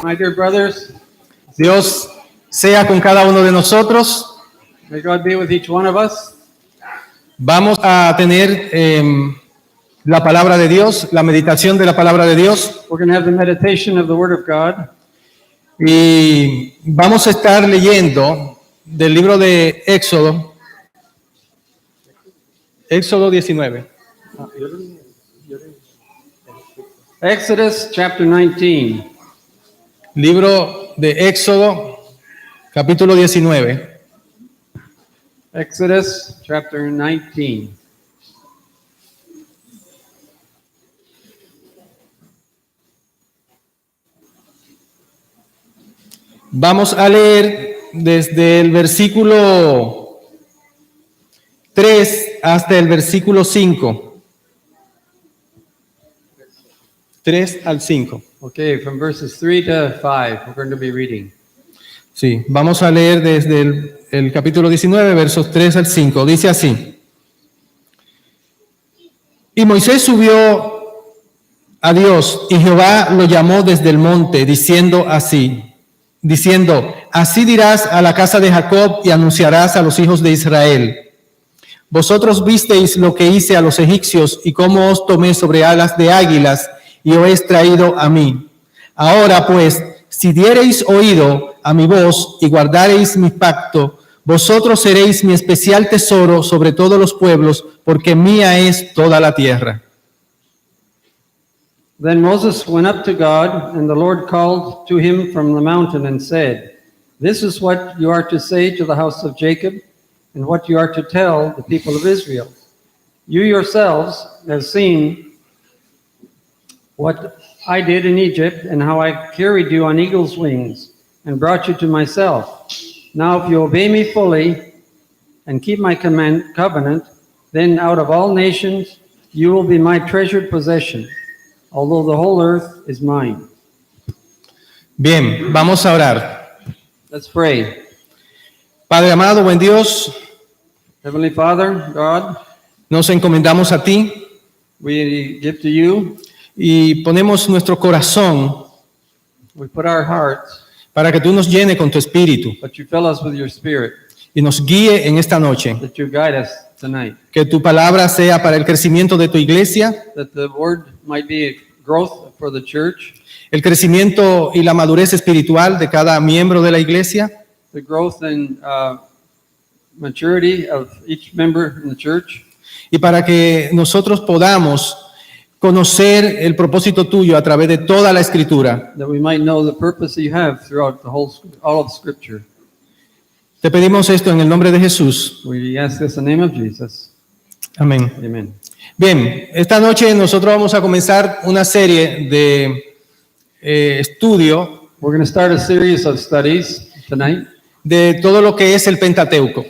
My dear brothers, Dios sea con cada uno de nosotros. may God be with each one of us. Vamos a tener la palabra de Dios, la meditación de la palabra de Dios. We're going to have the meditation of the Word of God. Y vamos a estar leyendo del libro de Éxodo, Éxodo 19. Exodus chapter 19. Libro de Éxodo, capítulo 19. Exodus chapter 19. Vamos a leer desde el versículo 3 hasta el versículo 5. 3 al 5. Okay, from verses 3 to 5, we're going to be reading. Sí, vamos a leer desde el capítulo 19, versos 3 al 5. Dice así. Y Moisés subió a Dios, y Jehová lo llamó desde el monte, diciendo, así dirás a la casa de Jacob y anunciarás a los hijos de Israel. Vosotros visteis lo que hice a los egipcios y cómo os tomé sobre alas de águilas y os he traído a mí. Ahora pues, si diereis oído a mi voz y guardareis mi pacto, vosotros seréis mi especial tesoro sobre todos los pueblos, porque mía es toda la tierra. Then Moses went up to God, and the Lord called to him from the mountain and said, This is what you are to say to the house of Jacob, and what you are to tell the people of Israel. You yourselves have seen what I did in Egypt, and how I carried you on eagle's wings, and brought you to myself. Now if you obey me fully, and keep my covenant, then out of all nations you will be my treasured possession, although the whole earth is mine. Bien, vamos a orar. Let's pray. Padre amado, buen Dios, Heavenly Father, God, nos encomendamos a ti we give to you, y ponemos nuestro corazón we put our hearts, para que tú nos llenes con tu espíritu but you fill us with your spirit, y nos guíe en esta noche. that you guide us tonight, Que tu palabra sea para el crecimiento de tu iglesia, that the word might be a growth for the church, el crecimiento y la madurez espiritual de cada miembro de la iglesia, the growth and maturity of each member in the church, y para que nosotros podamos conocer el propósito tuyo a través de toda la escritura. that we might know the purpose that you have throughout all of Scripture. Te pedimos esto en el nombre de Jesús. We ask this in the name of Jesus. Amén. Amen. Bien, esta noche nosotros vamos a comenzar una serie de estudio We're going to start a series of studies tonight de todo lo que es el Pentateuco.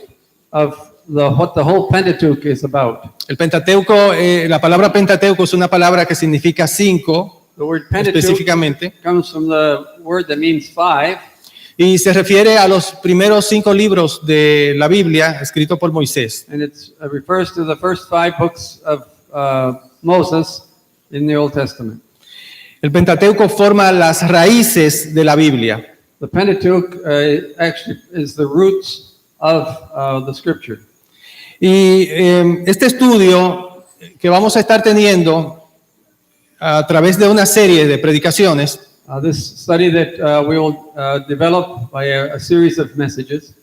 of what the whole Pentateuch is about. El Pentateuco, la palabra Pentateuco es una palabra que significa 5 The word Pentateuch específicamente, comes from the word that means 5, y se refiere a los primeros 5 libros de la Biblia escritos por Moisés. and it refers to the first 5 books of Moses in the Old Testament. El Pentateuco forma las raíces de la Biblia. The Pentateuch actually is the roots of the Scripture. Y este estudio que vamos a estar teniendo a través de una serie de predicaciones This study that we will develop by a series of messages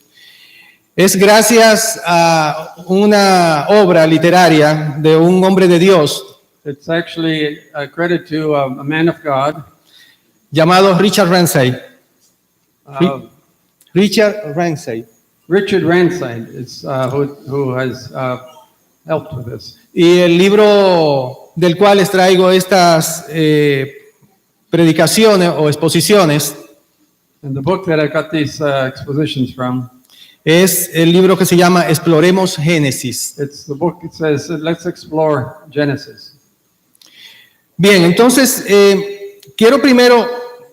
es gracias a una obra literaria de un hombre de Dios it's actually a credit to a man of God, llamado Richard Ramsay. uh, Richard Ramsay. Richard Ramsay, is, who has helped with this. Y el libro del cual les traigo estas predicaciones o exposiciones And the book that I got these expositions from, es el libro que se llama Exploremos Génesis. it's the book, it says, let's explore Genesis. Bien, entonces quiero primero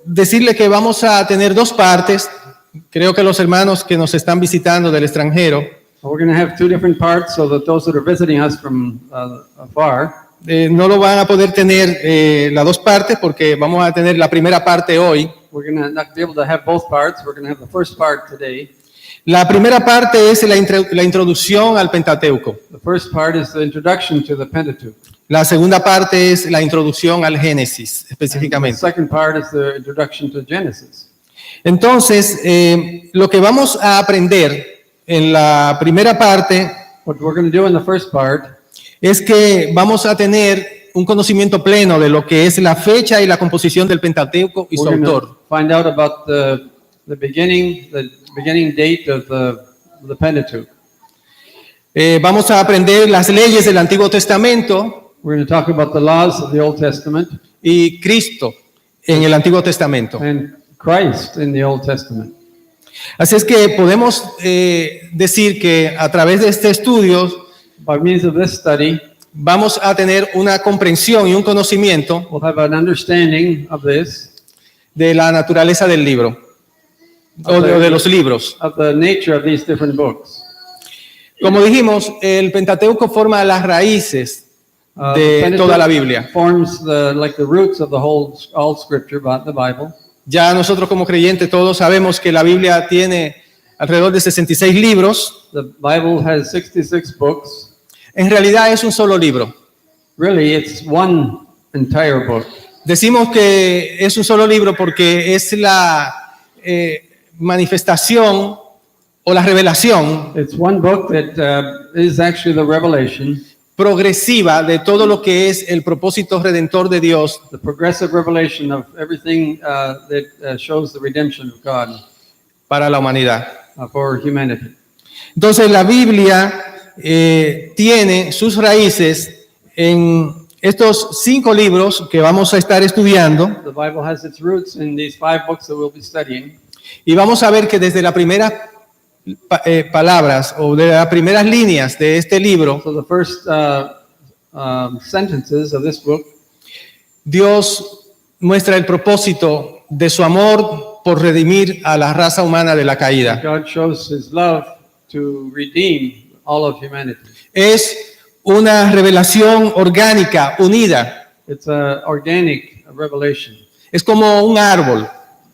decirle que vamos a tener 2 partes. Creo que los hermanos que nos están visitando del extranjero We're going to have 2 different parts so that those that are visiting us from afar, no lo van a poder tener las dos partes porque vamos a tener la primera parte hoy. We're going to not be able to have both parts. We're going to have the first part today. La primera parte es la introducción al Pentateuco. The first part is the introduction to the Pentateuch. La segunda parte es la introducción al Génesis, The específicamente. second part is the introduction to Genesis. Entonces, lo que vamos a aprender en la primera parte What we're going to do in the first part es que vamos a tener un conocimiento pleno de lo que es la fecha y la composición del Pentateuco y su we're going autor. to find out about the beginning date of the Pentateuch. Vamos a aprender las leyes del Antiguo Testamento We're going to talk about the laws of the Old Testament y Cristo en el Antiguo Testamento. and Christ in the Old Testament. Así es que podemos decir que a través de este estudio By means of this study, vamos a tener una comprensión y un conocimiento we'll have an understanding of this, de la naturaleza del libro o de los libros. of the nature of these different books. Como dijimos, el Pentateuco forma las raíces The de Pentateuch toda la Biblia. forms like the roots of all Scripture, the Bible. Ya nosotros como creyentes todos sabemos que la Biblia tiene alrededor de 66 libros. The Bible has 66 books. En realidad es un solo libro. Really, it's one entire book. Decimos que es un solo libro porque es la manifestación o la revelación It's one book that is actually the revelation, progresiva de todo lo que es el propósito redentor de Dios the progressive revelation of everything that shows the redemption of God para la humanidad. For humanity. Entonces la Biblia tiene sus raíces en estos 5 libros que vamos a estar estudiando The Bible has its roots in these 5 books that we'll be studying. y vamos a ver que desde las primeras palabras o de las primeras líneas de este libro, So the first sentences of this book, Dios muestra el propósito de su amor por redimir a la raza humana de la caída. God shows His love to redeem all of humanity. Es una revelación orgánica, unida. It's an organic revelation. Es como un árbol.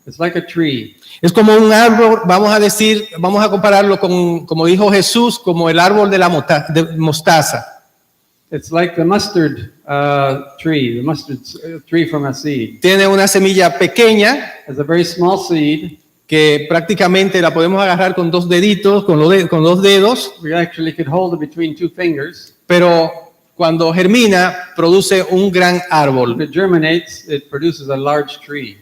It's like a tree. Es como un árbol, vamos a compararlo con, como dijo Jesús, como el árbol de la mostaza. It's like the mustard tree, the mustard tree from a seed. Tiene una semilla pequeña It's a very small seed. que prácticamente la podemos agarrar con 2 deditos, con 2 dedos, We actually could hold it between 2 fingers. pero cuando germina produce un gran If árbol. it germinates, it produces a large tree.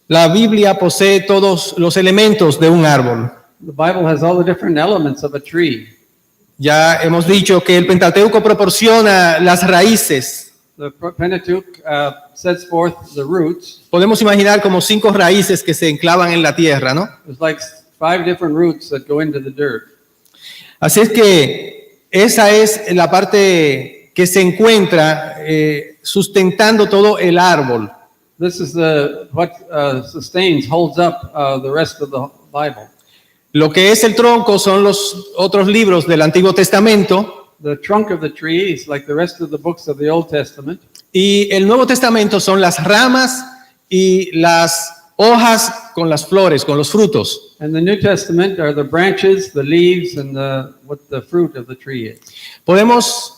La Biblia posee todos los elementos de un árbol. The Bible has all the different elements of a tree. Ya hemos dicho que el Pentateuco proporciona las raíces. The Pentateuch sets forth the roots. Podemos imaginar como 5 raíces que se enclavan en la tierra, ¿no? There's like 5 different roots that go into the dirt. Así es que esa es la parte que se encuentra sustentando todo el árbol. This is what sustains, holds up the rest of the Bible. Lo que es el tronco son los otros libros del Antiguo Testamento The trunk of the tree is like the rest of the books of the Old Testament. y el Nuevo Testamento son las ramas y las hojas con las flores, con los frutos. And the New Testament are the branches, the leaves, and what the fruit of the tree is. Podemos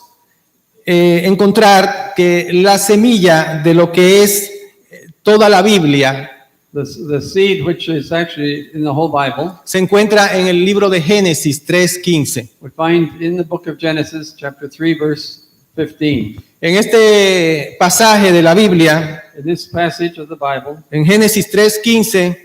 encontrar que la semilla de lo que es toda la Biblia The seed, which is actually in the whole Bible, se encuentra en el libro de Génesis 3:15. we find in the book of Genesis, chapter 3, verse 15. En este pasaje de la Biblia, In this passage of the Bible, en Génesis 3:15,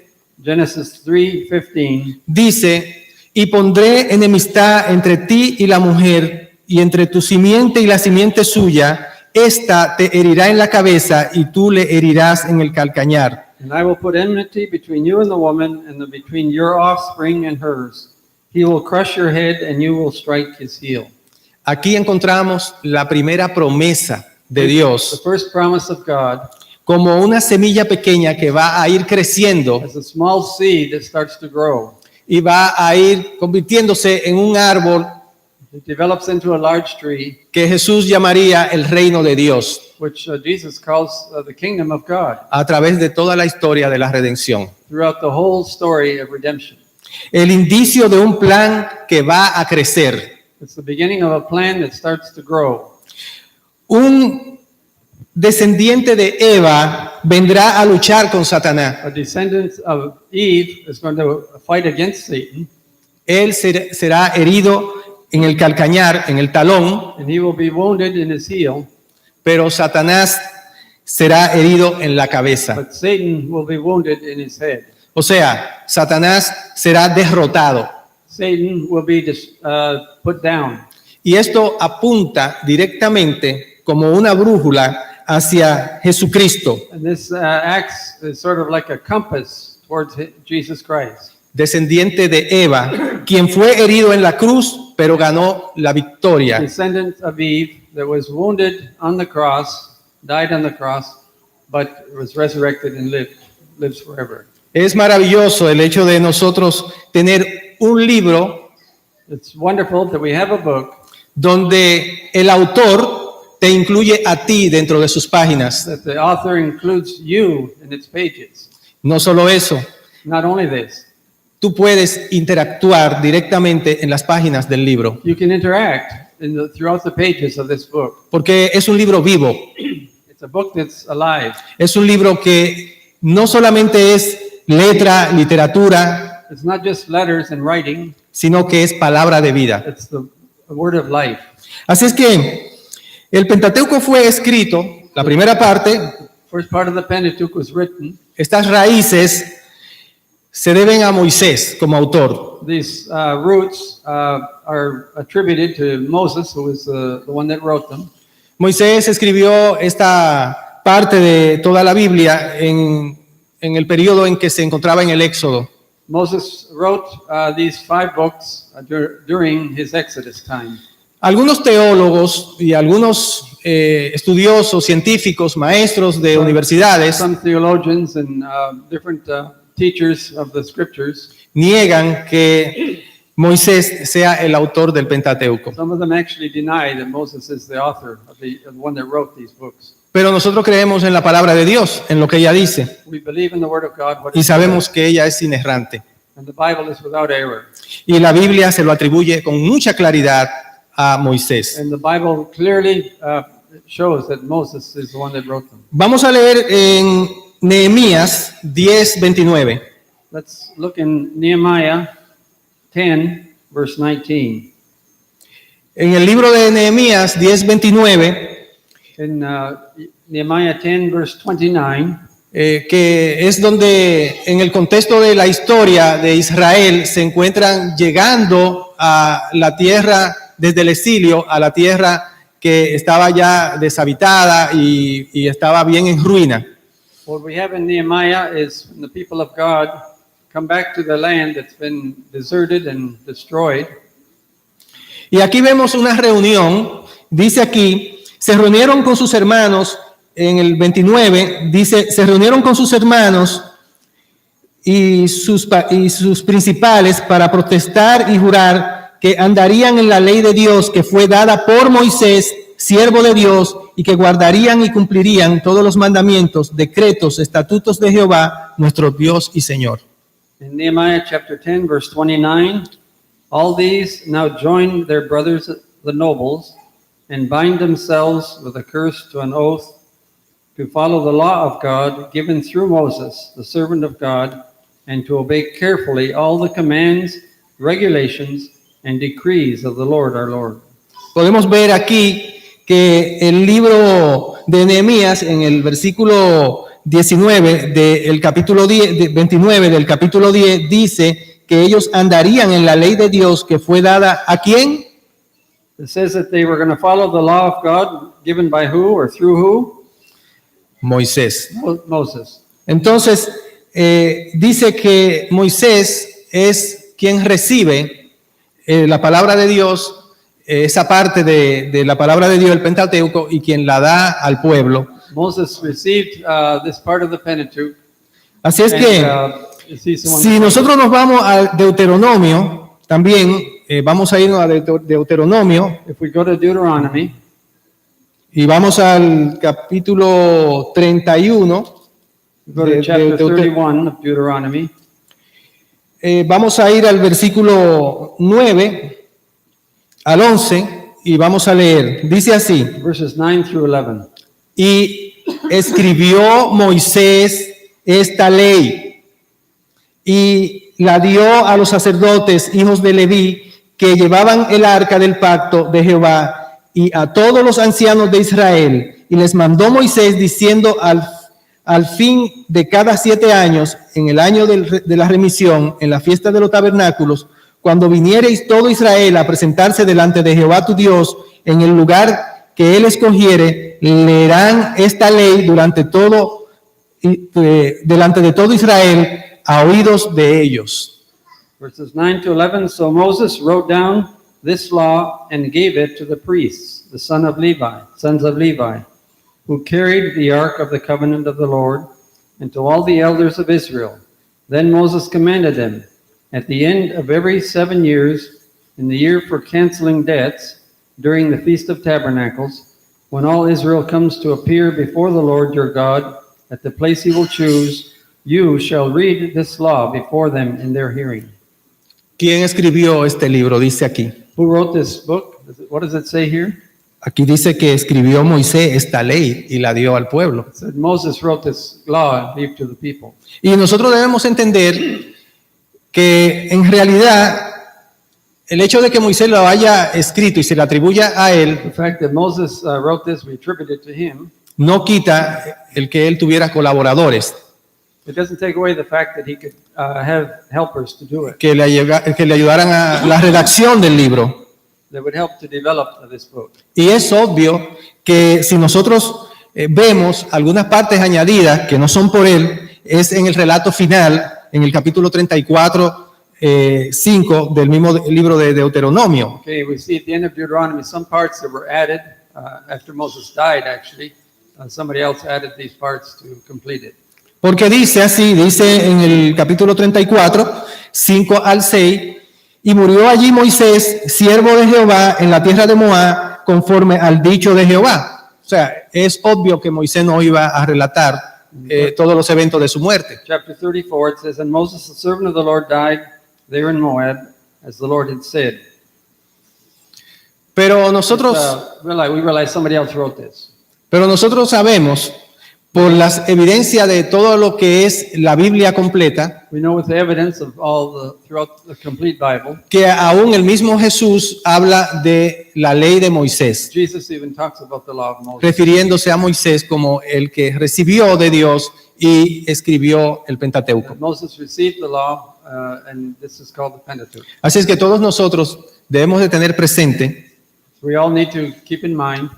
Genesis 3:15, dice, y pondré enemistad entre ti y la mujer, y entre tu simiente y la simiente suya, esta te herirá en la cabeza y tú le herirás en el calcañar. and I will put enmity between you and the woman, and between your offspring and hers. He will crush your head, and you will strike his heel. Aquí encontramos la primera promesa de The Dios first promise of God como una semilla pequeña que va a ir creciendo as a small seed that starts to grow. y va a ir convirtiéndose en un árbol It develops into a large tree, que Jesús llamaría el reino de Dios which Jesus calls the kingdom of God, a través de toda la historia de la redención. throughout the whole story of redemption. El indicio de un plan que va a crecer. It's the beginning of a plan that starts to grow. Un descendiente de Eva vendrá a luchar con Satanás. A descendant of Eve is going to fight against Satan, Él será herido en el calcañar, en el talón, and he will be wounded in his heel, pero Satanás será herido en la cabeza. but Satan will be wounded in his head. O sea, Satanás será derrotado. Satan will be put down. Y esto apunta directamente como una brújula hacia Jesucristo, And this acts as sort of like a compass towards Jesus Christ, descendiente de Eva, quien fue herido en la cruz, pero ganó la victoria. descendant of Eve that was wounded on the cross, died on the cross, but was resurrected and lives forever. Es maravilloso el hecho de nosotros tener un libro It's wonderful that we have a book donde el autor te incluye a ti dentro de sus páginas. that the author includes you in its pages. No solo eso, Not only this, tú puedes interactuar directamente en las páginas del libro, you can interact throughout the pages of this book. porque es un libro vivo, It's a book that's alive. es un libro que no solamente es letra, literatura, It's not just letters and writing, sino que es palabra de vida. it's the word of life. Así es que el Pentateuco fue escrito, la primera parte, First part of the Pentateuch was written. estas raíces se deben a Moisés como autor. These roots are attributed to Moses, who was the one that wrote them. Moisés escribió esta parte de toda la Biblia en el periodo en que se encontraba en el Éxodo. Moses wrote these 5 books during his Exodus time. Algunos teólogos y algunos estudiosos, científicos, maestros de universidades Some theologians and different teachers of the scriptures, niegan que Moisés sea el autor del Pentateuco. some of them actually deny that Moses is the author of the one that wrote these books. Pero nosotros creemos en la palabra de Dios, en lo que ella dice, We believe in the word of God, what y it sabemos says, que ella es inerrante. and the Bible is without error. Y la Biblia se lo atribuye con mucha claridad a Moisés. And the Bible clearly shows that Moses is the one that wrote them. Vamos a leer en Nehemías 10:29. Let's look in Nehemiah 10, verse 19. En el libro de Nehemías 10:29, In Nehemiah 10, verse 29, que es donde en el contexto de la historia de Israel se encuentran llegando a la tierra desde el exilio, a la tierra que estaba ya deshabitada y estaba bien en ruina. what we have in Nehemiah is when the people of God come back to the land that's been deserted and destroyed. Y aquí vemos una reunión, dice aquí, se reunieron con sus hermanos, en el 29, dice, se reunieron con sus hermanos y sus principales para protestar y jurar que andarían en la ley de Dios que fue dada por Moisés, siervo de Dios, y que guardarían y cumplirían todos los mandamientos, decretos, estatutos de Jehová, nuestro Dios y Señor. In Nehemiah chapter 10, verse 29, all these now join their brothers, the nobles, and bind themselves with a curse to an oath to follow the law of God given through Moses, the servant of God, and to obey carefully all the commands, regulations, and decrees of the Lord our Lord. Podemos ver aquí que el libro de Nehemías, en el versículo 19 del capítulo 10, 29 del capítulo 10, dice que ellos andarían en la ley de Dios que fue dada ¿a quién? It says that they were going to follow the law of God given by who or through who? Moisés. Moses. Entonces, dice que Moisés es quien recibe la palabra de Dios, esa parte de la palabra de Dios, el Pentateuco, y quien la da al pueblo. Moses received this part of the Pentateuch. Así es que, He's the one si nosotros nos vamos al Deuteronomio, también vamos a irnos a Deuteronomio If we go to Deuteronomy, y vamos al capítulo 31. go to chapter 31 of Deuteronomy. Vamos a ir al versículo 9 al 11 y vamos a leer. Dice así: Verses 9 through 11. y escribió Moisés esta ley y la dio a los sacerdotes, hijos de Leví, que llevaban el arca del pacto de Jehová, y a todos los ancianos de Israel. Y les mandó Moisés diciendo: al fin de cada 7 años, en el año de la remisión, en la fiesta de los tabernáculos, cuando viniereis todo Israel a presentarse delante de Jehová tu Dios, en el lugar que él escogiere, leerán esta ley delante de todo Israel a oídos de ellos. Verses 9 to 11. So Moses wrote down this law and gave it to the priests, the sons of Levi, who carried the ark of the covenant of the Lord, and to all the elders of Israel. Then Moses commanded them, at the end of every 7 years, in the year for canceling debts, during the Feast of Tabernacles, when all Israel comes to appear before the Lord your God, at the place he will choose, you shall read this law before them in their hearing. ¿Quién escribió este libro? Dice aquí. Who wrote this book? What does it say here? Aquí dice que escribió Moisés esta ley y la dio al pueblo. It said Moses wrote this law and gave to the people. Y nosotros debemos entender que en realidad el hecho de que Moisés lo haya escrito y se le atribuya a él The fact that Moses wrote this, we attribute it to him. no quita el que él tuviera colaboradores It doesn't take away the fact that he could have helpers to do it. que le ayudaran a la redacción del libro. That would help to develop this book. Y es obvio que si nosotros vemos algunas partes añadidas que no son por él, es en el relato final, en el capítulo 34, 5 del mismo libro de Deuteronomio. Okay, we see at the end of Deuteronomy some parts that were added after Moses died, actually. Somebody else added these parts to complete it. Porque dice así, dice en el capítulo 34, 5 al 6, y murió allí Moisés, siervo de Jehová, en la tierra de Moab, conforme al dicho de Jehová. O sea, es obvio que Moisés no iba a relatar todos los eventos de su muerte. Chapter 34, it says, And Moses, the servant of the Lord, died there in Moab, as the Lord had said. Pero nosotros, We realize somebody else wrote this. pero nosotros sabemos, por las evidencias de todo lo que es la Biblia completa, We know with the evidence of throughout the complete Bible, que aún el mismo Jesús habla de la ley de Moisés, Jesus even talks about the law of Moses. refiriéndose a Moisés como el que recibió de Dios y escribió el Pentateuco. Moses received the law, and this is called the Pentateuch. Así es que todos nosotros debemos de tener presente We all need to keep in mind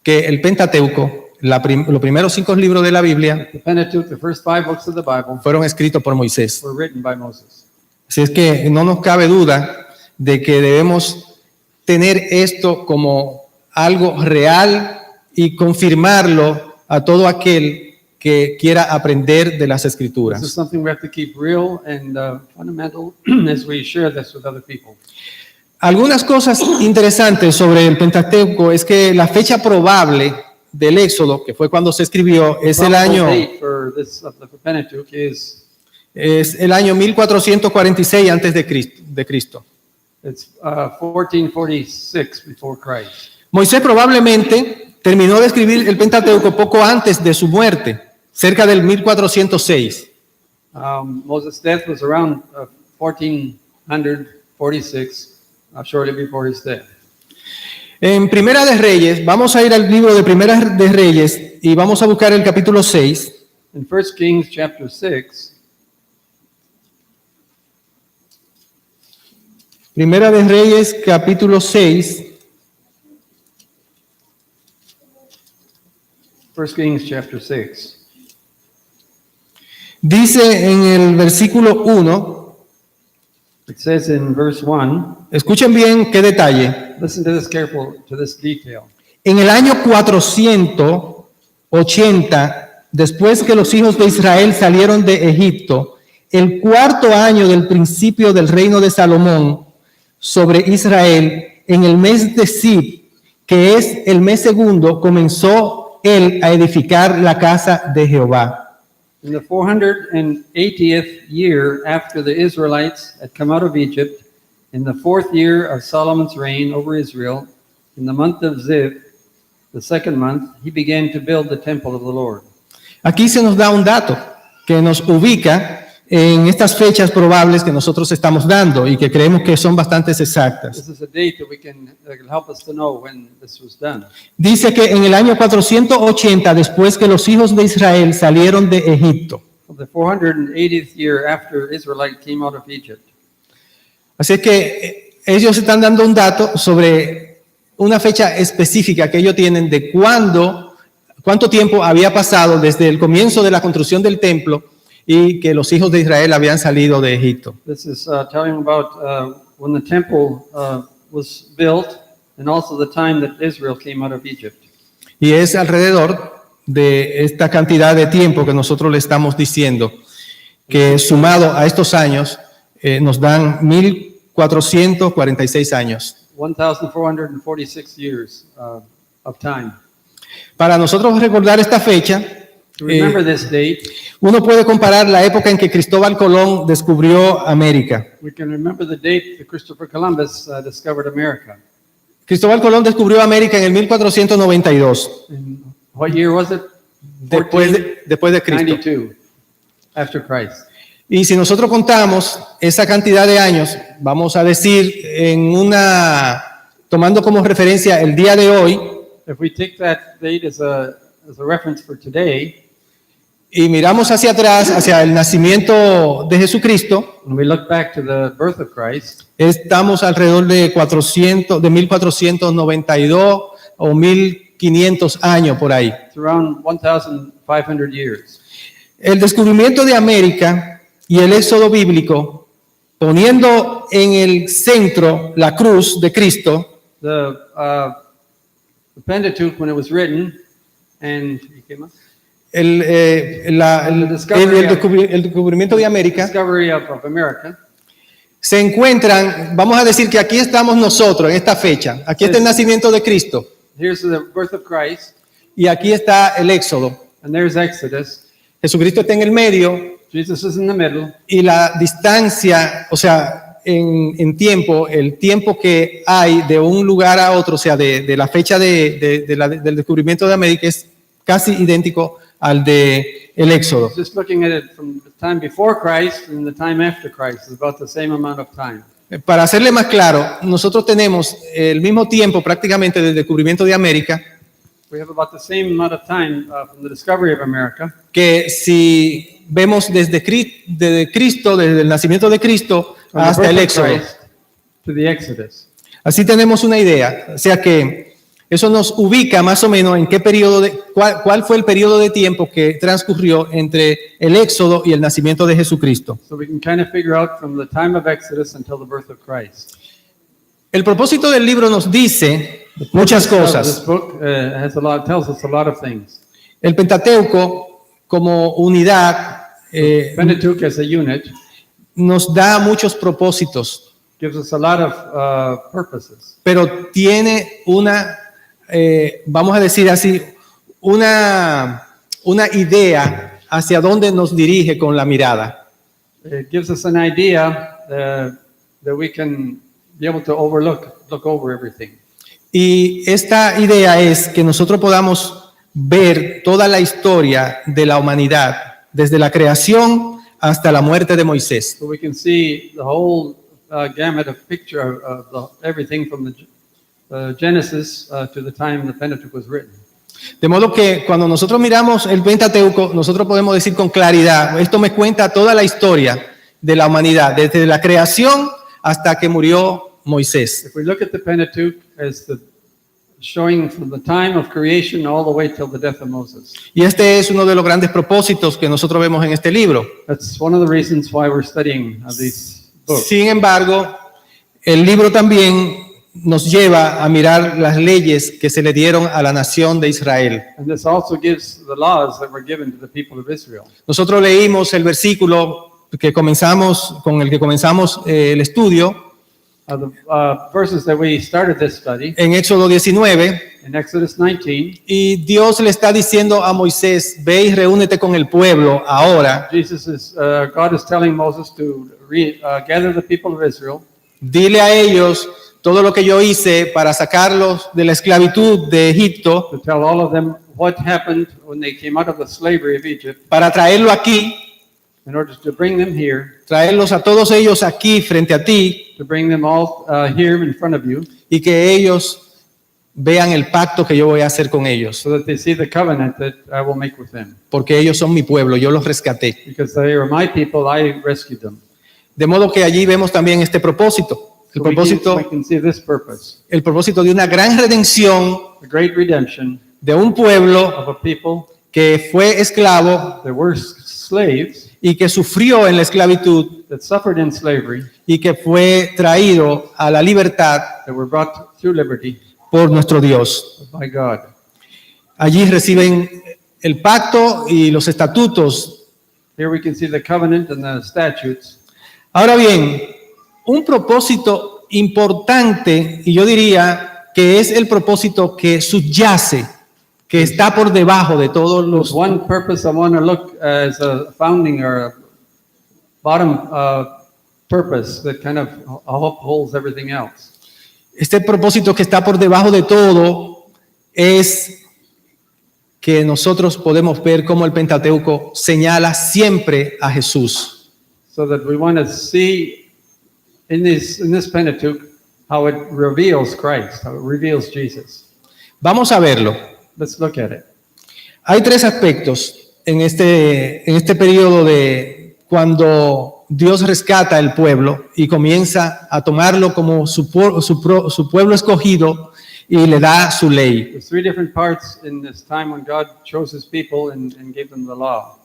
que el Pentateuco, los primeros 5 libros de la Biblia, the Pentateuch, the first 5 books of the Bible, fueron escritos por Moisés. were written by Moses. Así es que no nos cabe duda de que debemos tener esto como algo real y confirmarlo a todo aquel que quiera aprender de las This is Escrituras. something we have to keep real and fundamental as we share this with other people. Algunas cosas interesantes sobre el Pentateuco es que la fecha probable del Éxodo, que fue cuando se escribió, es el Probable año date for this of the Pentateuch is 1446 antes de Cristo. it's 1446 before Christ. Moisés probablemente terminó de escribir el Pentateuco poco antes de su muerte, cerca del 1406. Moses' death was around 1446, shortly before his death. En Primera de Reyes, vamos a ir al libro de Primera de Reyes y vamos a buscar el capítulo 6. In 1 Kings chapter 6, Primera de Reyes, capítulo 6. 1 Kings chapter 6. Dice en el versículo 1, It says in verse 1, escuchen bien qué detalle. listen to this to this detail. En el año 480, después que los hijos de Israel salieron de Egipto, el 4º año del principio del reino de Salomón, sobre Israel, en el mes de Sib, que es el mes segundo, comenzó él a edificar la casa de Jehová. In the 480th year after the Israelites had come out of Egypt, in the 4th year of Solomon's reign over Israel, in the month of Ziv, the 2nd month, he began to build the temple of the Lord. Aquí se nos da un dato que nos ubica en estas fechas probables que nosotros estamos dando y que creemos que son bastante exactas. This is a date that can help us to know when this was done. Dice que en el año 480, después que los hijos de Israel salieron de Egipto. The 480th year after Israelite came out of Egypt. Así que ellos están dando un dato sobre una fecha específica que ellos tienen de cuánto tiempo había pasado desde el comienzo de la construcción del templo y que los hijos de Israel habían salido de Egipto. This is telling about when the temple was built and also the time that Israel came out of Egypt. Y es alrededor de esta cantidad de tiempo que nosotros le estamos diciendo, que sumado a estos años nos dan 1446 años. 1,446 years of time. Para nosotros recordar esta fecha, To remember this date, uno puede comparar la época en que Cristóbal Colón descubrió América. we can remember the date that Christopher Columbus discovered America. Cristóbal Colón descubrió América en el 1492, In what year was it? después de Cristo. 92, after Christ. Y si nosotros contamos esa cantidad de años, vamos a decir tomando como referencia el día de hoy, If we take that date as a reference for today, y miramos hacia atrás, hacia el nacimiento de Jesucristo, when we look back to the birth of Christ, estamos alrededor de 1492 o 1500 años por ahí. it's around 1,500 years. El descubrimiento de América y el éxodo bíblico, poniendo en el centro la cruz de Cristo, The Pentateuch, when it was written, and el descubrimiento de América, discovery of America, se encuentran, vamos a decir que aquí estamos nosotros en esta fecha, aquí está el nacimiento de Cristo here's the birth of Christ, y aquí está el éxodo. and there's Exodus. Jesucristo está en el medio Jesus is in the middle, y la distancia, o sea, en tiempo, el tiempo que hay de un lugar a otro, o sea, de la fecha del descubrimiento de América es casi idéntico al de el éxodo. just looking at it from the time before Christ and the time after Christ is about the same amount of time. Para hacerle más claro, nosotros tenemos el mismo tiempo prácticamente del descubrimiento de América We have about the same amount of time from the discovery of America. que si vemos desde Cristo, desde el nacimiento de Cristo From the hasta birth el of éxodo. Christ to the Exodus. Así tenemos una idea, o sea que eso nos ubica más o menos en qué periodo, cuál fue el periodo de tiempo que transcurrió entre el éxodo y el nacimiento de Jesucristo. So we can kind of figure out from the time of Exodus until the birth of Christ. El propósito del libro nos dice muchas This cosas. book tells us a lot of things. El Pentateuco como unidad Pentateuch as a unit nos da muchos propósitos, gives us a lot of purposes. pero tiene vamos a decir así, una idea hacia dónde nos dirige con la mirada. It gives us an idea that we can be able to look over everything. Y esta idea es que nosotros podamos ver toda la historia de la humanidad, desde la creación hasta la muerte de Moisés. So we can see the whole gamut of picture of everything from the Genesis to the time the Pentateuch was written. De modo que cuando nosotros miramos el Pentateuco, nosotros podemos decir con claridad, esto me cuenta toda la historia de la humanidad, desde la creación hasta que murió Moisés. If we look at the Pentateuch as showing from the time of creation all the way till the death of Moses. Y este es uno de los grandes propósitos que nosotros vemos en este libro. That's one of the reasons why we're studying these books. Sin embargo, el libro también nos lleva a mirar las leyes que se le dieron a la nación de Israel. And this also gives the laws that were given to the people of Israel. Nosotros leímos el versículo con el que comenzamos el estudio. The verses that we started this study en Éxodo 19, in Exodus 19. y Dios le está diciendo a Moisés, ve y reúnete con el pueblo ahora, God is telling Moses to gather the people of Israel. dile a ellos todo lo que yo hice para sacarlos de la esclavitud de Egipto, To tell all of them what happened when they came out of the slavery of Egypt, para traerlo aquí, in order to bring them here, traerlos a todos ellos aquí frente a ti, to bring them all here in front of you, y que ellos vean el pacto que yo voy a hacer con ellos, so that they see the covenant that I will make with them. porque ellos son mi pueblo, yo los rescaté. Because they are my people, I rescued them. De modo que allí vemos también este propósito, So we can see this purpose, el propósito de una gran redención the great redemption de un pueblo of a people que fue esclavo that were slaves, y que sufrió en la esclavitud that suffered in slavery, y que fue traído a la libertad that were brought to liberty por nuestro Dios. by God. Allí reciben el pacto y los estatutos. Here we can see the covenant and the statutes. Ahora bien, un propósito importante, y yo diría que es el propósito que subyace, que está por debajo de todos There's los... one purpose I want to look as a founding or a bottom purpose that kind of upholds everything else. Este propósito que está por debajo de todo es que nosotros podemos ver cómo el Pentateuco señala siempre a Jesús. So that we want to see in this Pentateuch how it reveals Christ, how it reveals Jesus. Vamos a verlo. Let's look at it. Hay tres aspectos en este periodo de cuando Dios rescata el pueblo y comienza a tomarlo como su pueblo escogido y le da su ley. There's three different parts in this time when God chose his people and gave them the law.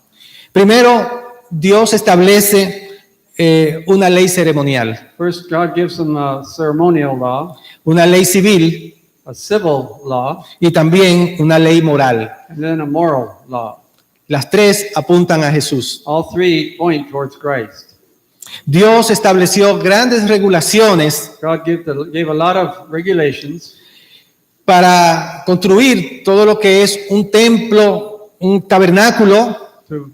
Primero, Dios establece una ley ceremonial, First, God gives them a ceremonial law, una ley civil a civil law, y también una ley moral. and then a moral law. Las tres apuntan a Jesús. All three point towards Christ. Dios estableció grandes regulaciones God gave a lot of regulations para construir todo lo que es un templo, un tabernáculo to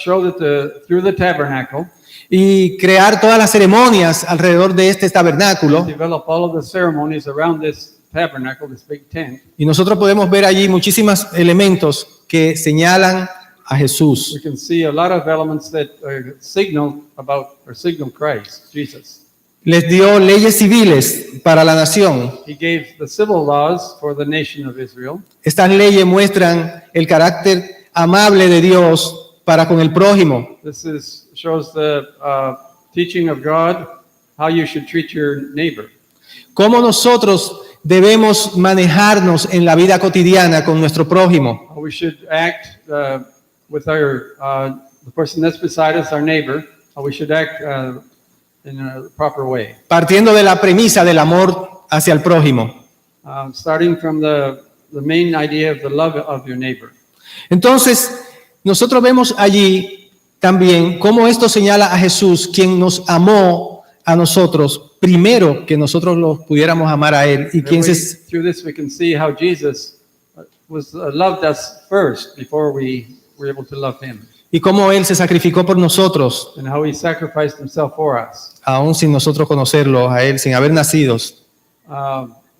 show that through the tabernacle, y crear todas las ceremonias alrededor de este tabernáculo. develop all of the ceremonies around this tabernacle, this big tent. Y nosotros podemos ver allí muchísimos elementos que señalan a Jesús. We can see a lot of elements that signal Christ, Jesus. Les dio leyes civiles para la nación. He gave the civil laws for the nation of Israel. Estas leyes muestran el carácter amable de Dios para con el prójimo. This shows the teaching of God, how you should treat your neighbor. Cómo nosotros debemos manejarnos en la vida cotidiana con nuestro prójimo. How we should act with the person that's beside us, our neighbor. How we should act in a proper way. Partiendo de la premisa del amor hacia el prójimo. Starting from the main idea of the love of your neighbor. Entonces, nosotros vemos allí también cómo esto señala a Jesús, quien nos amó a nosotros primero que nosotros los pudiéramos amar a Él. Y quien Through this we can see how Jesus loved us first before we were able to love him. y cómo Él se sacrificó por nosotros, And how he sacrificed himself for us, aún sin nosotros conocerlo a Él, sin haber nacidos.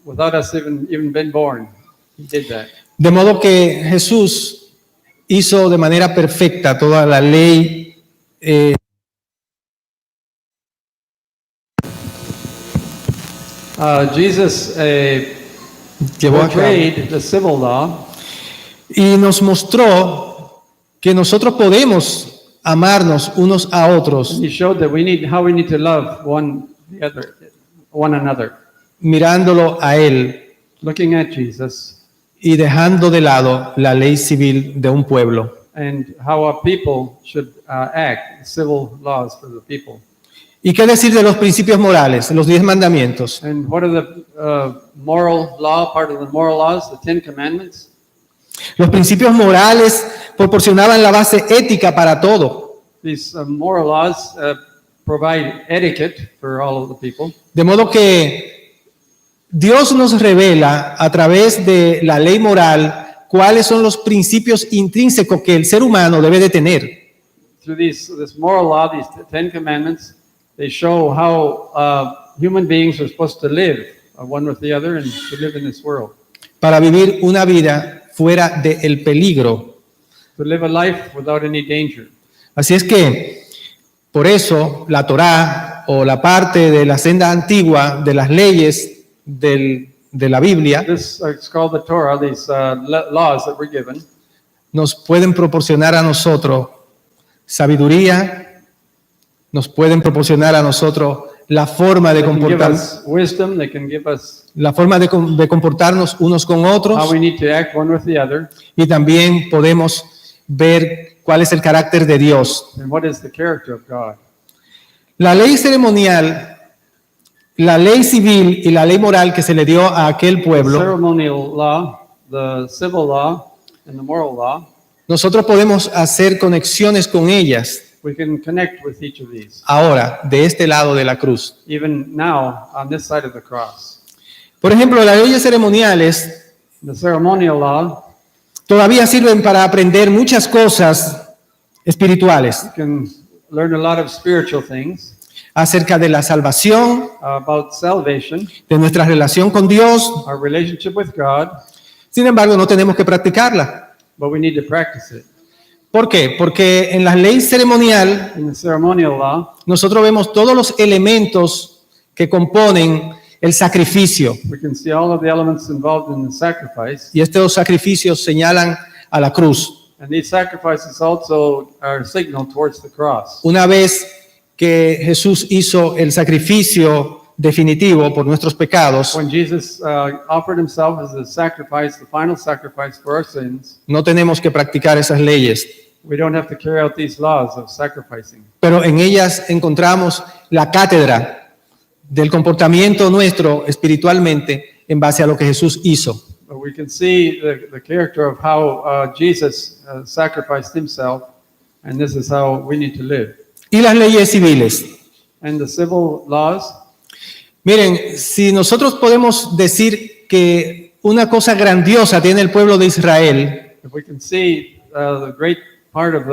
without us even been born. He did that. De modo que Jesús hizo de manera perfecta toda la ley Jesus llevó a cabo portrayed the civil law y nos mostró que nosotros podemos amarnos unos a otros He showed that how we need to love one another. mirándolo a Él Looking at Jesus y dejando de lado la ley civil de un pueblo. and how a people should act, civil laws for the people. ¿Y qué decir de los principios morales, los 10 mandamientos? And what are the moral law, part of the moral laws, the 10 commandments? Los principios morales proporcionaban la base ética para todo. These moral laws provide etiquette for all of the people. De modo que Dios nos revela a través de la ley moral cuáles son los principios intrínsecos que el ser humano debe de tener. Through this moral law, these 10 commandments, they show how human beings are supposed to live, one with the other, and to live in this world. Para vivir una vida fuera del peligro. To live a life without any danger. Así es que, por eso, la Torá o la parte de la senda antigua de las leyes de la Biblia This it's called the Torah, these laws that were given. nos pueden proporcionar a nosotros sabiduría, nos pueden proporcionar a nosotros la forma de They can give comportarnos, us wisdom, they can give us la forma de comportarnos unos con how otros, we need to act one with the other, y también podemos ver cuál es el carácter de Dios. and what is the character of God. La ley ceremonial, la ley civil y la ley moral que se le dio a aquel The pueblo, ceremonial law, the civil law, and the moral law, nosotros podemos hacer conexiones con ellas we can connect with each of these, ahora, de este lado de la cruz. even now on this side of the cross. Por ejemplo, las leyes ceremoniales The ceremonial law, todavía sirven para aprender muchas cosas espirituales you can learn a lot of spiritual things acerca de la salvación, about salvation, de nuestra relación con Dios. our relationship with God, Sin embargo, no tenemos que practicarla. but we need to practice it. ¿Por qué? Porque en la ley ceremonial In the ceremonial law, nosotros vemos todos los elementos que componen el sacrificio. we can see all of the elements involved in the sacrifice, Y estos sacrificios señalan a la cruz. and these sacrifices also are a signal towards the cross. Una vez que Jesús hizo el sacrificio definitivo por nuestros pecados, When Jesus offered himself as a sacrifice, the final sacrifice for our sins, no tenemos que practicar esas leyes, we don't have to carry out these laws of sacrificing. pero en ellas encontramos la cátedra del comportamiento nuestro espiritualmente en base a lo que Jesús hizo. But we can see the character of how Jesus sacrificed himself, and this is how we need to live. Y las leyes civiles. And the civil laws, Miren, si nosotros podemos decir que una cosa grandiosa tiene el pueblo de Israel, if we can see the great part of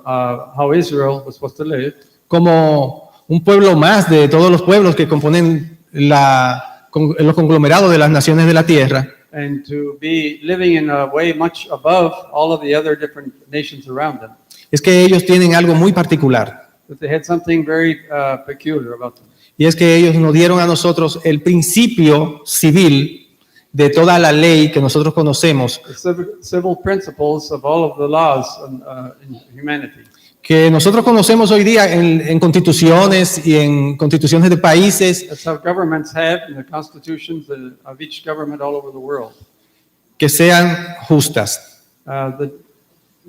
how Israel was supposed to live, como un pueblo más de todos los pueblos que componen los conglomerados de las naciones de la tierra, and to be living in a way much above all of the other different nations around them, es que ellos tienen algo muy particular. that they had something very peculiar about them. Y es que ellos nos dieron a nosotros el principio civil de toda la ley que nosotros conocemos, The civil principles of all of the laws in humanity. que nosotros conocemos hoy día en constituciones y en constituciones de países That's how governments have in the constitutions of each government all over the world. que sean justas. The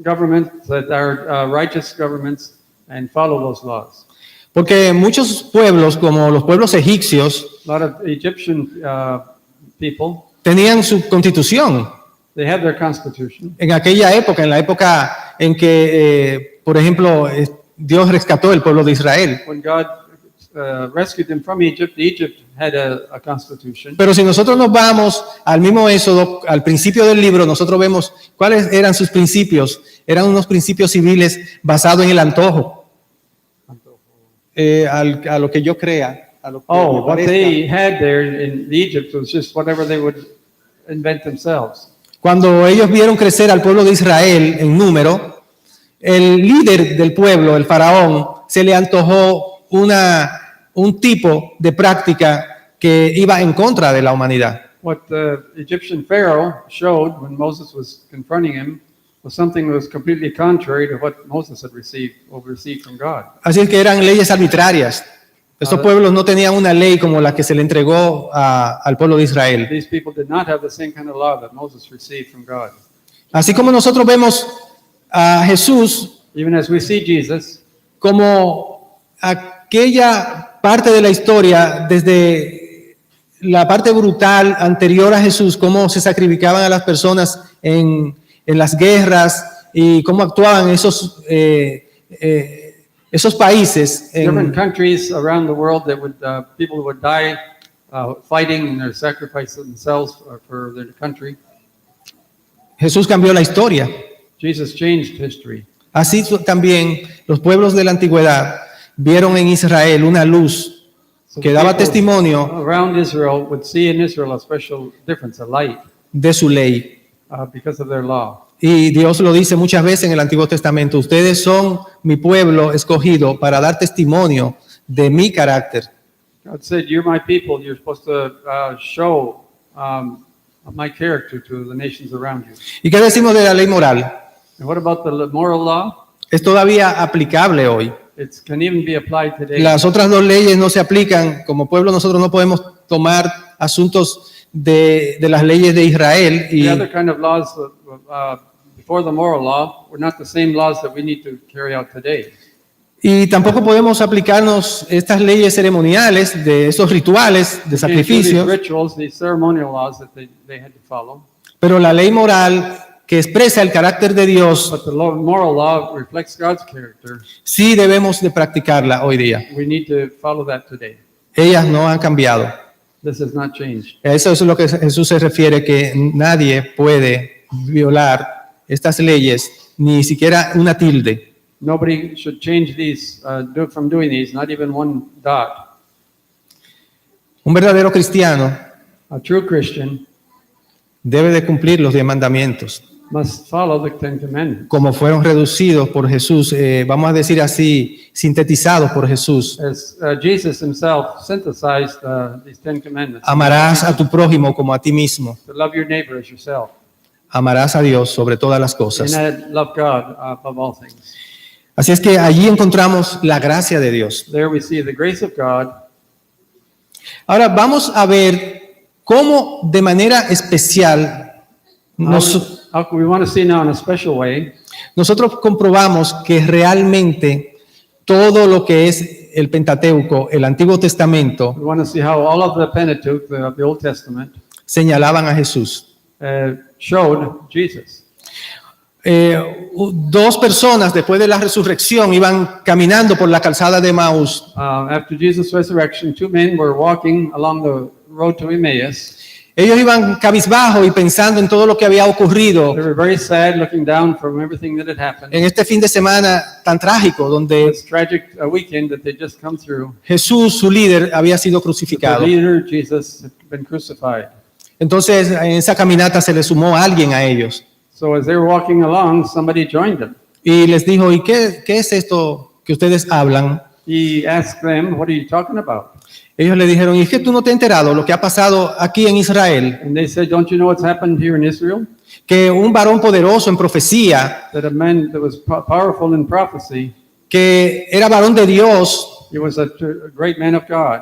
governments that are righteous governments and follow those laws. Porque muchos pueblos, como los pueblos egipcios, A lot of Egyptian people, tenían su constitución. they have their constitution. En aquella época, en la época en que, por ejemplo, Dios rescató el pueblo de Israel. When God rescued them from Egypt had a constitution. Pero si nosotros nos vamos al mismo Éxodo, al principio del libro, nosotros vemos cuáles eran sus principios. Eran unos principios civiles basados en el antojo. A lo que yo crea. A lo que me Oh, what parezca. they had there in Egypt was just whatever they would invent themselves. Cuando ellos vieron crecer al pueblo de Israel en número, el líder del pueblo, el faraón, se le antojó un tipo de práctica que iba en contra de la humanidad. What the Egyptian Pharaoh showed when Moses was confronting him was something that was completely contrary to what Moses had received from God. Así es que eran leyes arbitrarias. Estos pueblos no tenían una ley como la que se le entregó al pueblo de Israel. These people did not have the same kind of law that Moses received from God. Así como nosotros vemos a Jesús Even as we see Jesus, como aquella parte de la historia, desde la parte brutal anterior a Jesús, cómo se sacrificaban a las personas en las guerras y cómo actuaban Esos países, different countries around the world that would people would die fighting and their sacrifice themselves for their country. Jesús cambió la historia. Jesus changed history. Así también los pueblos de la antigüedad vieron en Israel una luz So que daba people testimonio around Israel would see in Israel a special difference, a light, de su ley. because of their law. Y Dios lo dice muchas veces en el Antiguo Testamento, ustedes son mi pueblo escogido para dar testimonio de mi carácter. God said, "You're my people. You're supposed to show my character to the nations around you." ¿Y qué decimos de la ley moral? And what about the moral law? Es todavía aplicable hoy. It can even be applied today. Las otras dos leyes no se aplican. Como pueblo nosotros no podemos tomar asuntos de las leyes de Israel y The other kind of laws before the moral law were not the same laws that we need to carry out today. Y tampoco podemos aplicarnos estas leyes ceremoniales, de esos rituales de These sacrificios, rituals, these ceremonial laws that they had to follow. pero la ley moral que expresa el carácter de Dios, But the moral law reflects God's character. sí debemos de practicarla hoy día. We need to follow that today. Ellas no han cambiado. This has not changed. Eso es lo que Jesús se refiere, que nadie puede violar estas leyes, ni siquiera una tilde. Nobody should change these from doing these, not even one dot. Un verdadero cristiano A true Christian debe de cumplir los 10 mandamientos, must follow the Ten Commandments. como fueron reducidos por Jesús, vamos a decir así, sintetizados por Jesús. As Jesus himself synthesized these Ten Commandments. Amarás a tu prójimo como a ti mismo. To love your neighbor as yourself. Amarás a Dios sobre todas las And cosas. love God above all things. Así es que allí encontramos la gracia de Dios. There we see the grace of God. Ahora vamos a ver cómo de manera especial We want to see now in a special way nosotros comprobamos que realmente todo lo que es el Pentateuco, el Antiguo Testamento, we want to see how all of the Pentateuch, the Old Testament, señalaban a Jesús. showed Jesus. Dos personas después de la resurrección iban caminando por la calzada de Maús. After Jesus' resurrection, two men were walking along the road to Emmaus. Ellos iban cabizbajo y pensando en todo lo que había ocurrido They were very sad, looking down from everything that had happened. en este fin de semana tan trágico, donde This tragic weekend that they just come through. Jesús, su líder, había sido The crucificado. leader, Jesus, had been crucified. Entonces, en esa caminata se le sumó alguien a ellos So as they were walking along, somebody joined them. y les dijo, ¿y qué es esto que ustedes hablan? He asked them, "What are you talking about?" Ellos le dijeron, ¿y es que tú no te has enterado lo que ha pasado aquí en Israel? And they said, "Don't you know what's happened here in Israel? Que un varón poderoso en profecía, That a man that was powerful in prophecy, que era varón de Dios, he was a great man of God.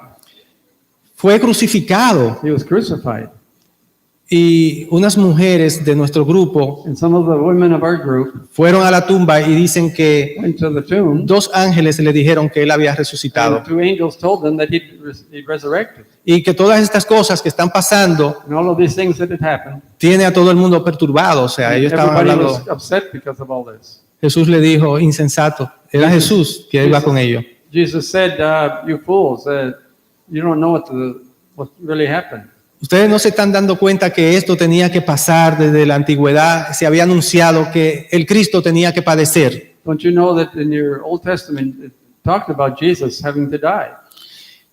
fue crucificado. He was crucified." Y unas mujeres de nuestro grupo And some of the women of our group fueron a la tumba y dicen que went to the tomb. dos ángeles le dijeron que él había And resucitado two angels told them that he'd resurrected. y que todas estas cosas que están pasando And all of these things that had happened, tiene a todo el mundo perturbado. O sea, ellos estaban everybody hablando. was upset because of all this. Jesús le dijo, insensato. Era Jesús que iba con ellos. Jesus said, "You fools, you don't know what really happened. Ustedes no se están dando cuenta que esto tenía que pasar desde la antigüedad. Se había anunciado que el Cristo tenía que padecer. Don't you know that in your Old Testament it talked about Jesus having to die?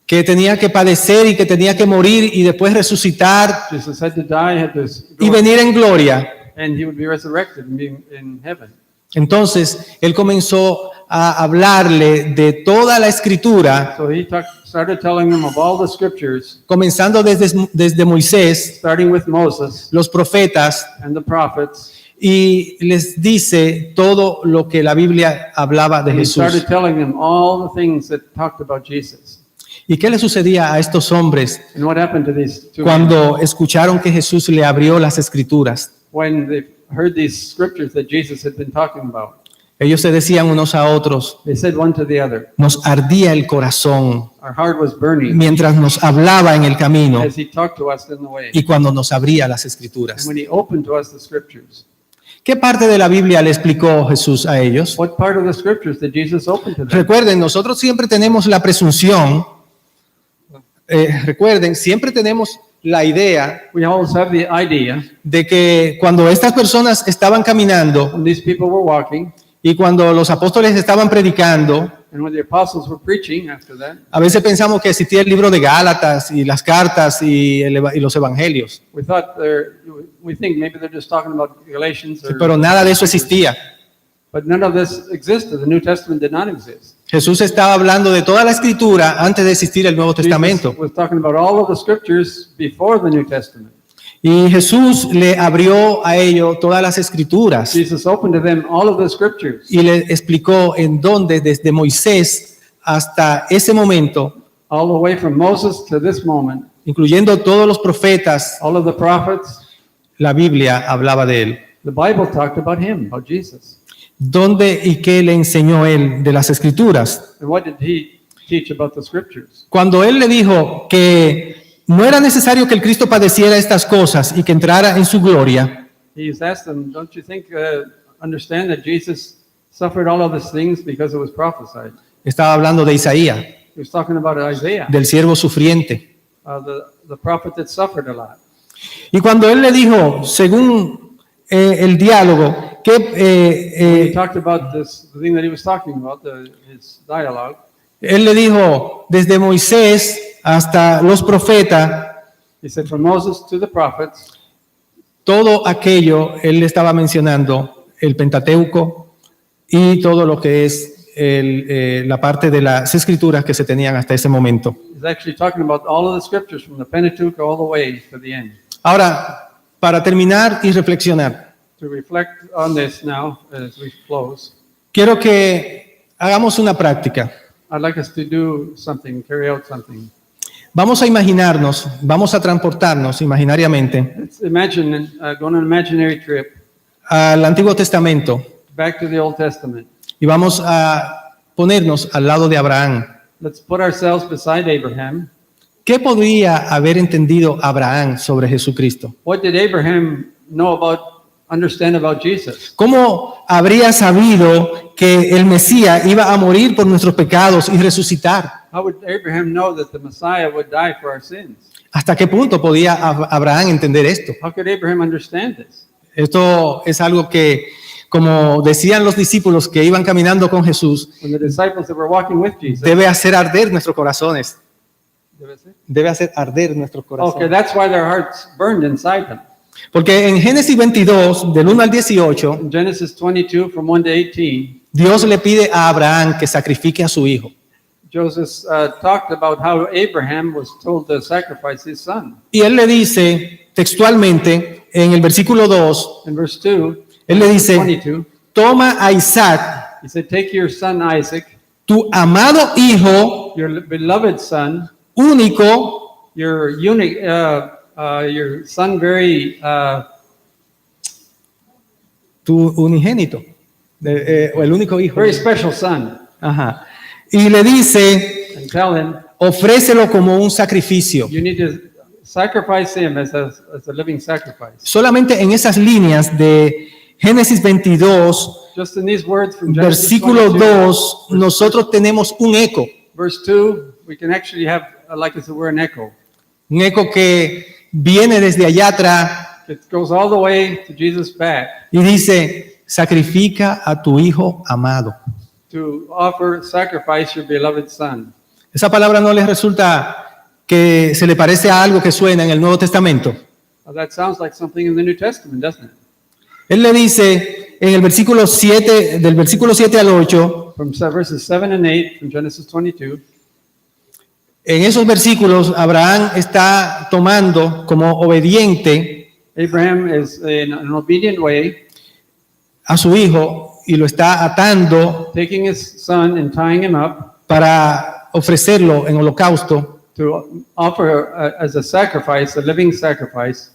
Que tenía que padecer y que tenía que morir y después resucitar Jesus had to die, had to y venir en gloria. and he would be resurrected and be in heaven." Entonces, él comenzó a hablarle de toda la escritura, So he started telling them of all the scriptures, comenzando desde Moisés, starting with Moses los profetas, and the prophets. y les dice todo lo que la Biblia hablaba de And he started Jesús. telling them all the things that talked about Jesus. ¿Y qué le sucedía a estos hombres And what happened to these two men? cuando escucharon que Jesús le abrió las escrituras? When they heard these scriptures that Jesus had been talking about? Ellos se decían unos a otros, They said one to the other, nos ardía el corazón "Our heart was burning mientras nos hablaba en el camino as he talked to us in the way, y cuando nos abría las and escrituras. when he opened to us the scriptures." ¿Qué parte de la Biblia le explicó Jesús a ellos? What part of the scriptures did Jesus open to them? Recuerden, nosotros siempre tenemos la presunción, recuerden, siempre tenemos la idea We always have the idea de que cuando estas personas estaban caminando when these people were walking y cuando los apóstoles estaban predicando, and when the apostles were preaching after that, a veces pensamos que existía el libro de Gálatas y las cartas y los evangelios, we think maybe they're just talking about Galatians, pero nada de eso existía. but none of this existed. The New Testament did not exist. Jesús estaba hablando de toda la escritura antes de existir el Nuevo Testamento. Jesus was talking about all of the scriptures before the New Testament. Y Jesús le abrió a ellos todas las escrituras Jesus opened to them all of the scriptures. y le explicó en dónde desde Moisés hasta ese momento, All the way from Moses to this moment, incluyendo todos los profetas, all of the prophets, la Biblia hablaba de él. the Bible talked about him, about Jesus. ¿Dónde y qué le enseñó él de las escrituras? And what did he teach about the scriptures? Cuando él le dijo que no era necesario que el Cristo padeciera estas cosas y que entrara en su gloria, He's asked them, don't you think, understand that Jesus suffered all of these things because it was prophesied? estaba hablando de Isaías, He was talking about Isaiah, del siervo sufriente. the prophet that suffered a lot. Y cuando él le dijo, según el diálogo, He que talked about this, the thing that he was talking about, his dialogue. él le dijo, desde Moisés hasta los profetas, He said, from Moses to the prophets, todo aquello, él le estaba mencionando el Pentateuco y todo lo que es la parte de las escrituras que se tenían hasta ese momento. he's actually talking about all of the scriptures from the Pentateuch all the way to the end. Ahora, para terminar y reflexionar, To reflect on this now as we close, quiero que hagamos una práctica. I'd like us to do something, carry out something. Vamos a imaginarnos, vamos a transportarnos imaginariamente Let's imagine going on an imaginary trip al Antiguo Testamento back to the Old Testament. y vamos a ponernos al lado de Abraham. Let's put ourselves beside Abraham. ¿Qué podría haber entendido Abraham sobre Jesucristo? What did Abraham understand about Jesus? ¿Cómo habría sabido que el Mesías iba a morir por nuestros pecados y resucitar? How would Abraham know that the Messiah would die for our sins? ¿Hasta qué punto podía Abraham entender esto? How could Abraham understand this? Esto es algo que, como decían los discípulos que iban caminando con Jesús, When the disciples that were walking with Jesus, debe hacer arder nuestros corazones. did I say? Debe hacer arder nuestros Okay, corazones. that's why their hearts burned inside them. Porque en Génesis 22, del 1 al 18, In Genesis 22, from 1 to 18, Dios le pide a Abraham que sacrifique a su hijo. Joseph talked about how Abraham was told to sacrifice his son. Y él le dice textualmente en el versículo 2, In verse 2, él le dice, 22, toma a Isaac, he said, take your son Isaac, tu amado hijo your beloved son, único, your unique, your son very, tu unigénito, o el único hijo. very special son, Ajá. Y le dice, and tell him ofrécelo como un sacrificio. you need to sacrifice him as a living sacrifice. Solamente en esas líneas de Génesis 22, Just in these words from Genesis versículo 22, 2, nosotros tenemos un eco. verse 2, we can actually have, like as it were, an echo. Un eco que viene desde allá atrás It goes all the way to Jesus' back y dice, sacrifica a tu hijo amado. to offer, sacrifice your beloved son. Esa palabra no les resulta que se le parece a algo que suena en el Nuevo Testamento. That sounds like something in the New Testament, doesn't it? Él le dice en el versículo 7, del versículo 7 al 8, From verses 7 and 8 from Genesis 22, en esos versículos Abraham está tomando como obediente Abraham is in an obedient way, a su hijo y lo está atando taking his son and tying him up para ofrecerlo en holocausto. to offer as a sacrifice, a living sacrifice.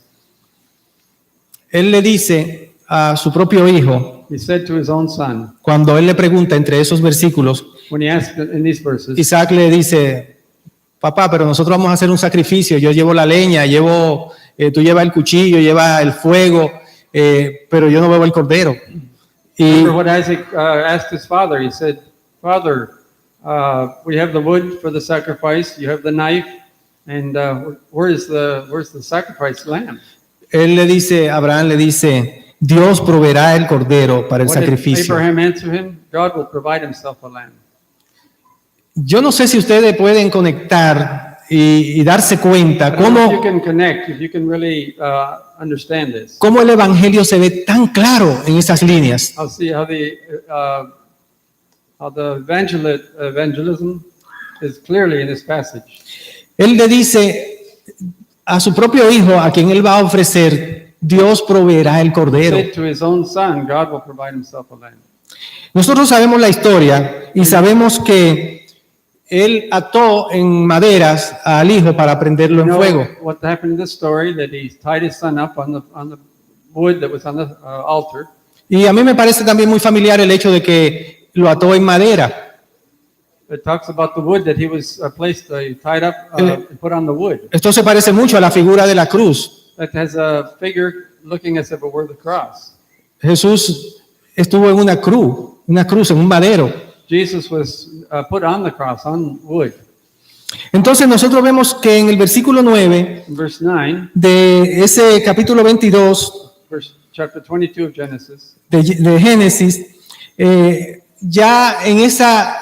Él le dice a su propio hijo, He said to his own son, cuando él le pregunta entre esos versículos, when he asked in these verses, Isaac le dice, papá, pero nosotros vamos a hacer un sacrificio, yo llevo la leña, tú llevas el cuchillo, llevas el fuego, pero yo no veo el cordero. Y Remember what Isaac asked his father. He said, "Father, we have the wood for the sacrifice. You have the knife, and where's the sacrifice lamb?" Abraham le dice, Dios proveerá el cordero para el What did sacrificio. Abraham answer him? God will provide himself a lamb. Yo no sé si ustedes pueden conectar y darse cuenta I don't know if you cómo, can connect, if you can really understand this. cómo el evangelio se ve tan claro en esas líneas. I'll see how the evangelism is clearly in this passage. Él le dice a su propio hijo, a quien él va a ofrecer, Dios proveerá el He cordero. said to his own son, God will provide himself a lamb. Nosotros sabemos la historia y sabemos que él ató en maderas al hijo para prenderlo You en know fuego. what happened in this story? That he tied his son up on the wood that was on the altar. Y a mí me parece también muy familiar el hecho de que lo ató en madera. It talks about the wood that he was tied up and put on the wood. Esto se parece mucho a la figura de la cruz. That has a figure looking as if it were the cross. Jesús estuvo en una cruz, en un madero. Jesus was put on the cross, on wood. Entonces nosotros vemos que en el versículo 9 In verse 9, de ese capítulo 22 chapter 22 of Genesis, de Génesis, ya en esa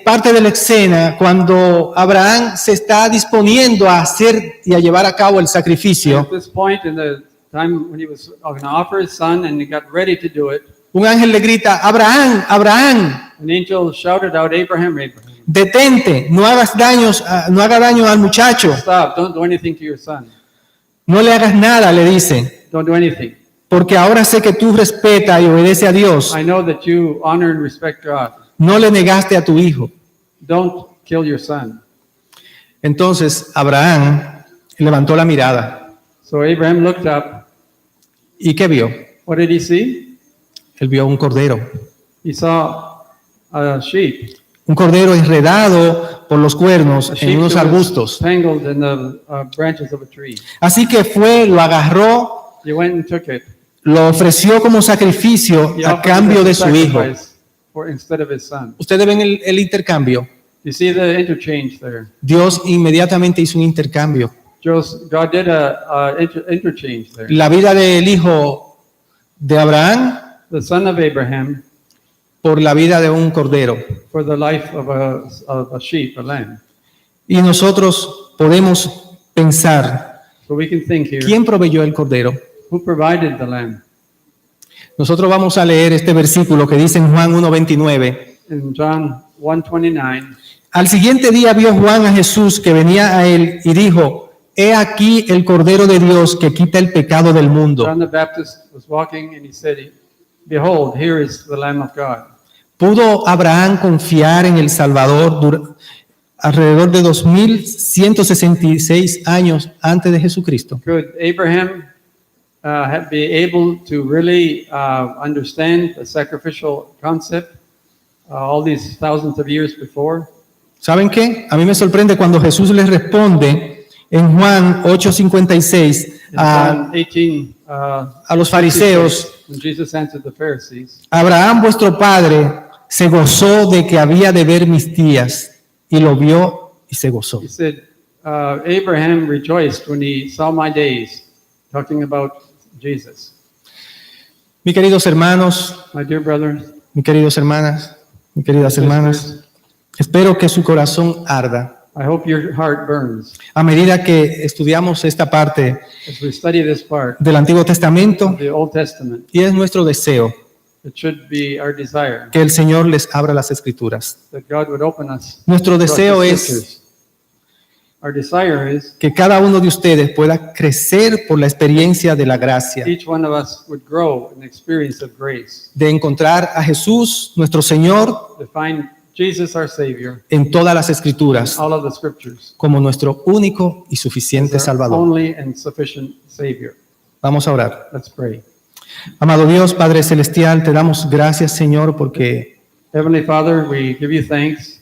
parte de la escena, cuando Abraham se está disponiendo a hacer y a llevar a cabo el sacrificio, at this point in the time when he was going to offer his son and he got ready to do it, un ángel le grita, Abraham, Abraham, an angel shouted out, Abraham, Abraham, detente, no haga daño al muchacho, stop, don't do anything to your son. no le hagas nada, le dice, Don't do anything. porque ahora sé que tú respetas y obedeces a Dios, I know that you honor and respect God. no le negaste a tu hijo. Don't kill your son. Entonces Abraham levantó la mirada, So Abraham looked up. ¿y qué vio? What did he see? Él vio un cordero. He saw a sheep. Un cordero enredado por los cuernos A en sheep unos that was arbustos. tangled in the branches of a tree. Así que fue, lo agarró, He went and took it. lo ofreció como sacrificio He a offered it cambio as a de su hijo. sacrifice instead of his son. Ustedes ven el intercambio. You see the interchange there. Dios inmediatamente hizo un intercambio. God did a interchange there. La vida del hijo de Abraham The son of Abraham por la vida de un cordero. for the life of a sheep, a lamb. Y nosotros podemos pensar, So we can think here, ¿quién proveyó el cordero? who provided the lamb? Nosotros vamos a leer este versículo que dice en Juan 1:29. In John 1:29, Al siguiente día vio Juan a Jesús que venía a él y dijo, he aquí el Cordero de Dios que quita el pecado del mundo. John the Baptist was walking and he said, "Behold, here is the Lamb of God." ¿Pudo Abraham confiar en el Salvador alrededor de 2166 años antes de Jesucristo? Could Abraham be able to really understand the sacrificial concept all these thousands of years before? ¿Saben qué? A mí me sorprende cuando Jesús les responde en Juan 8:56 In John 18, a los fariseos, when Jesus answered the Pharisees, Abraham vuestro padre se gozó de que había de ver mis días y lo vio y se gozó. he said, Abraham rejoiced when he saw my days, talking about Jesus. Mis queridos hermanos, My dear brothers, mis queridas hermanas, sisters, espero que su corazón arda I hope your heart burns a medida que estudiamos esta parte as we study this part del Antiguo Testamento, of the Old Testament. y es nuestro deseo It should be our desire que el Señor les abra las Escrituras. that God would open us. Nuestro to us deseo the es scriptures. Our desire is que cada uno de ustedes pueda crecer por la experiencia de la gracia, each one of us would grow in the experience of grace, de encontrar a Jesús, nuestro Señor, to find Jesus our Savior, en todas las Escrituras all of the scriptures, como nuestro único y suficiente as our Salvador. only and sufficient Savior. Vamos a orar. Let's pray. Amado Dios, Padre Celestial, te damos gracias, Señor, porque Heavenly Father, we give you thanks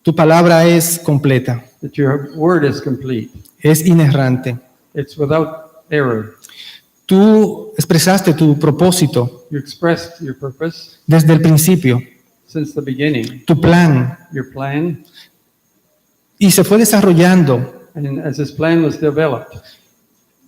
tu palabra es completa, that your word is complete. es inerrante. It's without error. Tú expresaste tu propósito You expressed your purpose desde el principio, since the beginning, tu plan, your plan, y se fue desarrollando. and as this plan was developed,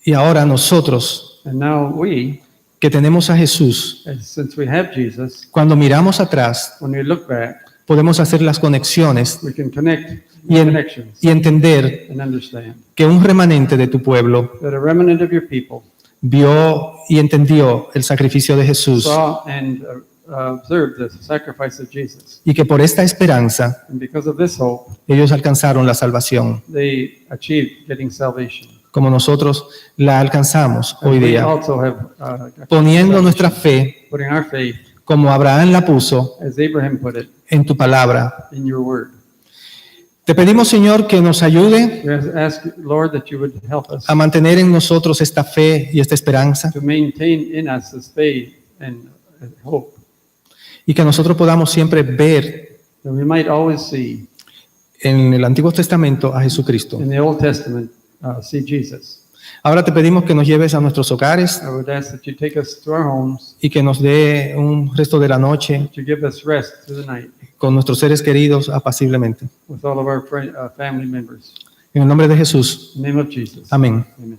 Y ahora nosotros, and now we, que tenemos a Jesús, since we have Jesus, cuando miramos atrás, when we look back, podemos hacer las conexiones we can connect y, connections y entender and understand que un remanente de tu pueblo that a remnant of your people vio y entendió el sacrificio de Jesús saw and observed the sacrifice of Jesus. y que por esta esperanza And because of this hope, ellos alcanzaron la salvación, they achieved getting salvation. como nosotros la alcanzamos hoy And we día, also have poniendo nuestra fe, putting our faith, como Abraham la puso, as Abraham put it, en tu palabra. in your word. Te pedimos, Señor, que nos ayude We ask, Lord, that you would help us a mantener en nosotros esta fe y esta esperanza, to maintain in us this faith and hope, y que nosotros podamos siempre ver that we might always see en el Antiguo Testamento a Jesucristo. in the Old Testament, see Jesus. Ahora te pedimos que nos lleves a nuestros hogares I would ask that you take us to our homes, y que nos dé un resto de la noche that you give us rest through the night con nuestros seres queridos apaciblemente. with all of our family members. En el nombre de Jesús. In the name of Jesus. Amén. Amen.